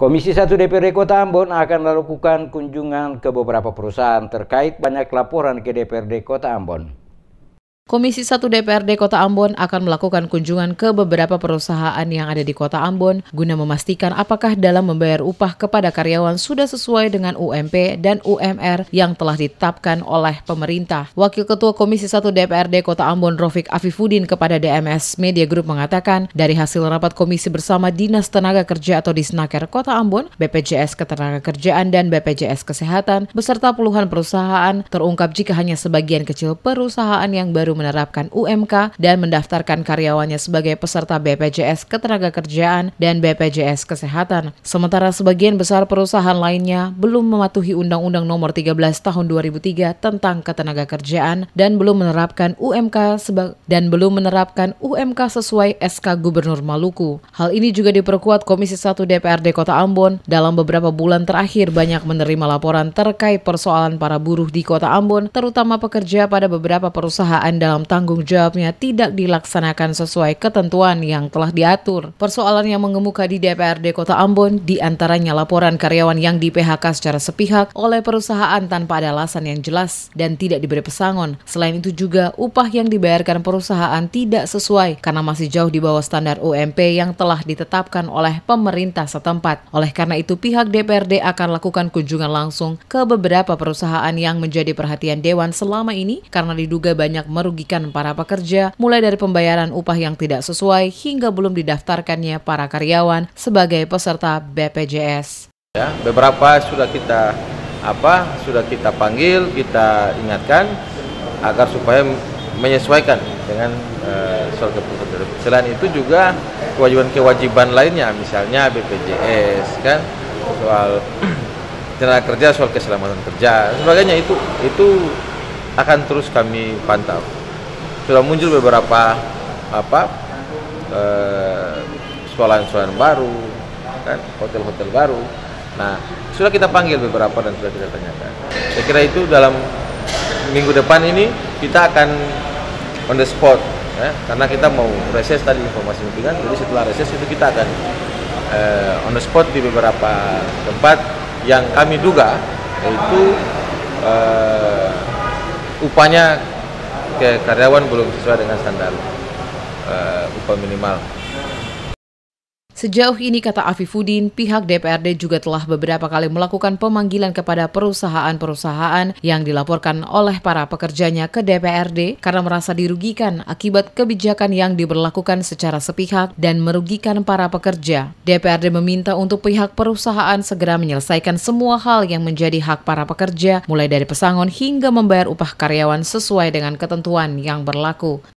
Komisi 1 DPRD Kota Ambon akan melakukan kunjungan ke beberapa perusahaan terkait banyak laporan ke DPRD Kota Ambon. Komisi 1 DPRD Kota Ambon akan melakukan kunjungan ke beberapa perusahaan yang ada di Kota Ambon guna memastikan apakah dalam membayar upah kepada karyawan sudah sesuai dengan UMP dan UMR yang telah ditetapkan oleh pemerintah. Wakil Ketua Komisi 1 DPRD Kota Ambon Rofik Afifuddin kepada DMS Media Group mengatakan, dari hasil rapat komisi bersama Dinas Tenaga Kerja atau Disnaker Kota Ambon, BPJS Ketenagakerjaan dan BPJS Kesehatan, beserta puluhan perusahaan, terungkap jika hanya sebagian kecil perusahaan yang baru menerapkan UMK dan mendaftarkan karyawannya sebagai peserta BPJS Ketenagakerjaan dan BPJS Kesehatan. Sementara sebagian besar perusahaan lainnya belum mematuhi Undang-Undang Nomor 13 Tahun 2003 tentang Ketenagakerjaan dan belum menerapkan UMK sesuai SK Gubernur Maluku. Hal ini juga diperkuat Komisi 1 DPRD Kota Ambon. Dalam beberapa bulan terakhir banyak menerima laporan terkait persoalan para buruh di Kota Ambon, terutama pekerja pada beberapa perusahaan dalam tanggung jawabnya tidak dilaksanakan sesuai ketentuan yang telah diatur. Persoalan yang mengemuka di DPRD Kota Ambon diantaranya laporan karyawan yang di PHK secara sepihak oleh perusahaan tanpa ada alasan yang jelas dan tidak diberi pesangon. Selain itu juga upah yang dibayarkan perusahaan tidak sesuai karena masih jauh di bawah standar UMP yang telah ditetapkan oleh pemerintah setempat. Oleh karena itu pihak DPRD akan lakukan kunjungan langsung ke beberapa perusahaan yang menjadi perhatian Dewan selama ini karena diduga banyak merugikan para pekerja, mulai dari pembayaran upah yang tidak sesuai hingga belum didaftarkannya para karyawan sebagai peserta BPJS. Ya, beberapa sudah kita panggil, kita ingatkan agar supaya menyesuaikan dengan soal keputusan. Selain itu juga kewajiban lainnya, misalnya BPJS kan, soal tenaga kerja, soal keselamatan kerja, sebagainya itu akan terus kami pantau. Sudah muncul beberapa soalan-soalan baru, kan, hotel-hotel baru. Nah, sudah kita panggil beberapa dan sudah kita tanyakan. Saya kira itu dalam minggu depan ini kita akan on the spot, ya, karena kita mau reses tadi informasi kan. Jadi setelah reses itu kita akan on the spot di beberapa tempat yang kami duga yaitu upahnya ke karyawan belum sesuai dengan standar upah minimal. Sejauh ini, kata Afifuddin, pihak DPRD juga telah beberapa kali melakukan pemanggilan kepada perusahaan-perusahaan yang dilaporkan oleh para pekerjanya ke DPRD karena merasa dirugikan akibat kebijakan yang diberlakukan secara sepihak dan merugikan para pekerja. DPRD meminta untuk pihak perusahaan segera menyelesaikan semua hal yang menjadi hak para pekerja, mulai dari pesangon hingga membayar upah karyawan sesuai dengan ketentuan yang berlaku.